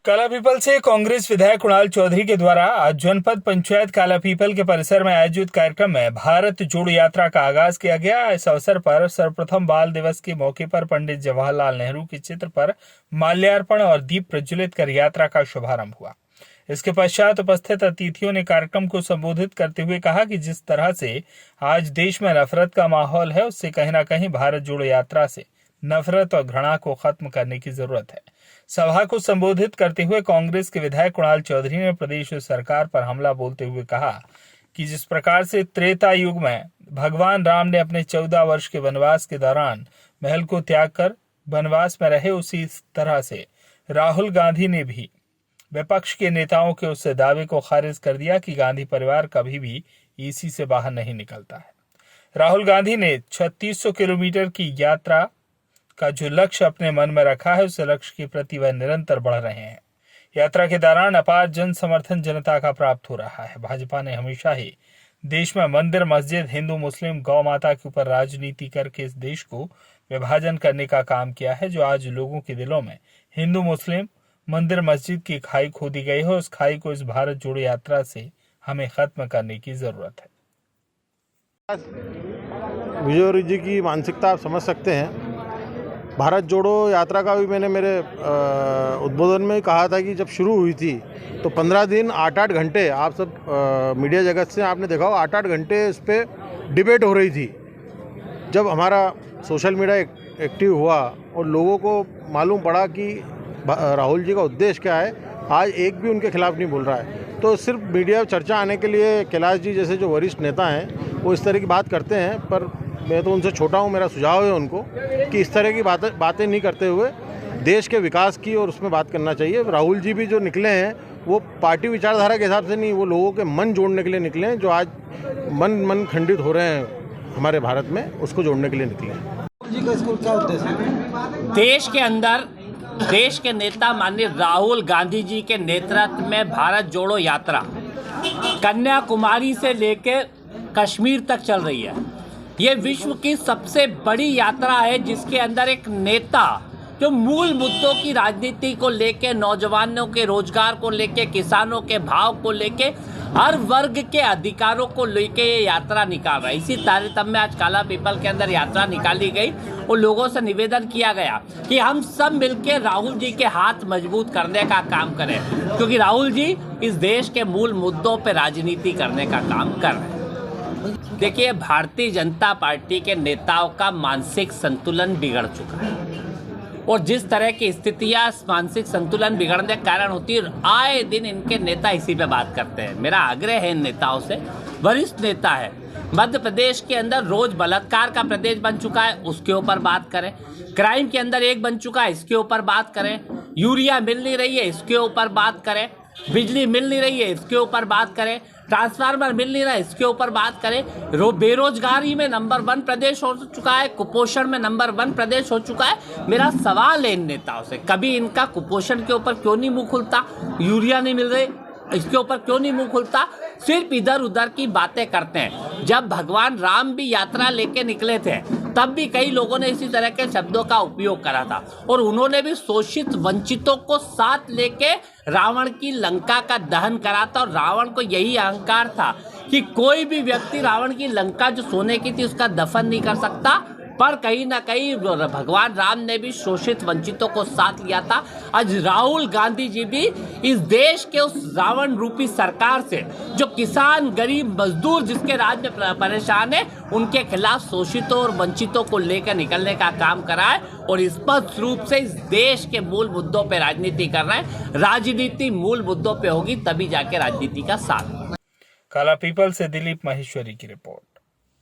कालापीपल से कांग्रेस विधायक कुणाल चौधरी के द्वारा आज जनपद पंचायत कालापीपल के परिसर में आयोजित कार्यक्रम में भारत जोड़ो यात्रा का आगाज किया गया। इस अवसर पर सर्वप्रथम बाल दिवस के मौके पर पंडित जवाहरलाल नेहरू के चित्र पर माल्यार्पण और दीप प्रज्वलित कर यात्रा का शुभारंभ हुआ। इसके पश्चात उपस्थित अतिथियों ने कार्यक्रम को संबोधित करते हुए कहा कि जिस तरह से आज देश में नफरत का माहौल है, उससे कहीं न कहीं भारत जोड़ो यात्रा से नफरत और घृणा को खत्म करने की जरूरत है। सभा को संबोधित करते हुए कांग्रेस के विधायक कुणाल चौधरी ने प्रदेश सरकार पर हमला बोलते हुए कहा कि जिस प्रकार से त्रेता युग में भगवान राम ने अपने 14 वर्ष के वनवास के दौरान महल को त्याग कर वनवास में रहे, उसी तरह से राहुल गांधी ने भी विपक्ष के नेताओं के उस दावे को खारिज कर दिया कि गांधी परिवार कभी भी ईसी से बाहर नहीं निकलता है। राहुल गांधी ने 3600 किलोमीटर की यात्रा का जो लक्ष्य अपने मन में रखा है, उस लक्ष्य के प्रति वह निरंतर बढ़ रहे हैं। यात्रा के दौरान अपार जन समर्थन जनता का प्राप्त हो रहा है। भाजपा ने हमेशा ही देश में मंदिर, मस्जिद, हिंदू, मुस्लिम, गौ माता के ऊपर राजनीति करके इस देश को विभाजन करने का काम किया है। जो आज लोगों के दिलों में हिंदू, मुस्लिम, मंदिर, मस्जिद की खाई खोदी गई है, उस खाई को इस भारत जोड़ो यात्रा से हमें खत्म करने की जरूरत है। विजय जी की मानसिकता आप समझ सकते हैं। भारत जोड़ो यात्रा का भी मैंने मेरे उद्बोधन में कहा था कि जब शुरू हुई थी तो 15 दिन 8-8 घंटे, आप सब मीडिया जगत से आपने देखा हो, 8-8 घंटे इस पर डिबेट हो रही थी। जब हमारा सोशल मीडिया एक्टिव हुआ और लोगों को मालूम पड़ा कि राहुल जी का उद्देश्य क्या है, आज एक भी उनके खिलाफ नहीं बोल रहा है। तो सिर्फ मीडिया चर्चा आने के लिए कैलाश जी जैसे जो वरिष्ठ नेता हैं वो इस तरह की बात करते हैं, पर मैं तो उनसे छोटा हूं। मेरा सुझाव है उनको कि इस तरह की बातें नहीं करते हुए देश के विकास की और उसमें बात करना चाहिए। राहुल जी भी जो निकले हैं वो पार्टी विचारधारा के हिसाब से नहीं, वो लोगों के मन जोड़ने के लिए निकले हैं। जो आज मन खंडित हो रहे हैं हमारे भारत में, उसको जोड़ने के लिए निकले हैं। जी का इसको क्या उद्देश्य है? देश के अंदर देश के नेता माननीय राहुल गांधी जी के नेतृत्व में भारत जोड़ो यात्रा कन्याकुमारी से लेकर कश्मीर तक चल रही है। ये विश्व की सबसे बड़ी यात्रा है जिसके अंदर एक नेता जो मूल मुद्दों की राजनीति को लेके, नौजवानों के रोजगार को लेके, किसानों के भाव को लेके, हर वर्ग के अधिकारों को लेके ये यात्रा निकाल रहा है। इसी तारतम्य में आज कालापीपल के अंदर यात्रा निकाली गई और लोगों से निवेदन किया गया कि हम सब मिलकर राहुल जी के हाथ मजबूत करने का काम करें, क्योंकि राहुल जी इस देश के मूल मुद्दों पर राजनीति करने का काम कर रहे हैं। देखिए, भारतीय जनता पार्टी के नेताओं का मानसिक संतुलन बिगड़ चुका है और जिस तरह की स्थितियां मानसिक संतुलन बिगड़ने के कारण होती है, आए दिन इनके नेता इसी पे बात करते हैं। मेरा आग्रह है इन नेताओं से, वरिष्ठ नेता है, मध्य प्रदेश के अंदर रोज बलात्कार का प्रदेश बन चुका है, उसके ऊपर बात करें। क्राइम के अंदर एक बन चुका है, इसके ऊपर बात करें। यूरिया मिल नहीं रही है, इसके ऊपर बात करें। बिजली मिल नहीं रही है, इसके ऊपर बात करें। ट्रांसफार्मर मिल नहीं रहा है, इसके ऊपर बात करें। बेरोजगारी में नंबर 1 प्रदेश हो चुका है, कुपोषण में नंबर 1 प्रदेश हो चुका है। मेरा सवाल है इन नेताओं से, कभी इनका कुपोषण के ऊपर क्यों नहीं मुंह खुलता? यूरिया नहीं मिल रही, इसके ऊपर क्यों नहीं मुंह खुलता? सिर्फ इधर उधर की बातें करते हैं। जब भगवान राम भी यात्रा लेके निकले थे तब भी कई लोगों ने इसी तरह के शब्दों का उपयोग करा था और उन्होंने भी शोषित वंचितों को साथ लेके रावण की लंका का दहन करा था। और रावण को यही अहंकार था कि कोई भी व्यक्ति रावण की लंका जो सोने की थी उसका दफन नहीं कर सकता, पर कहीं ना कहीं भगवान राम ने भी शोषित वंचितों को साथ लिया था। आज राहुल गांधी जी भी इस देश के उस रावण रूपी सरकार से, जो किसान, गरीब, मजदूर जिसके राज में परेशान है, उनके खिलाफ शोषितों और वंचितों को लेकर निकलने का काम करा है और स्पष्ट रूप से इस देश के मूल मुद्दों पर राजनीति कर रहे हैं। राजनीति मूल मुद्दों पर होगी तभी जाके राजनीति का साथ। कालापीपल से दिलीप माहेश्वरी की रिपोर्ट।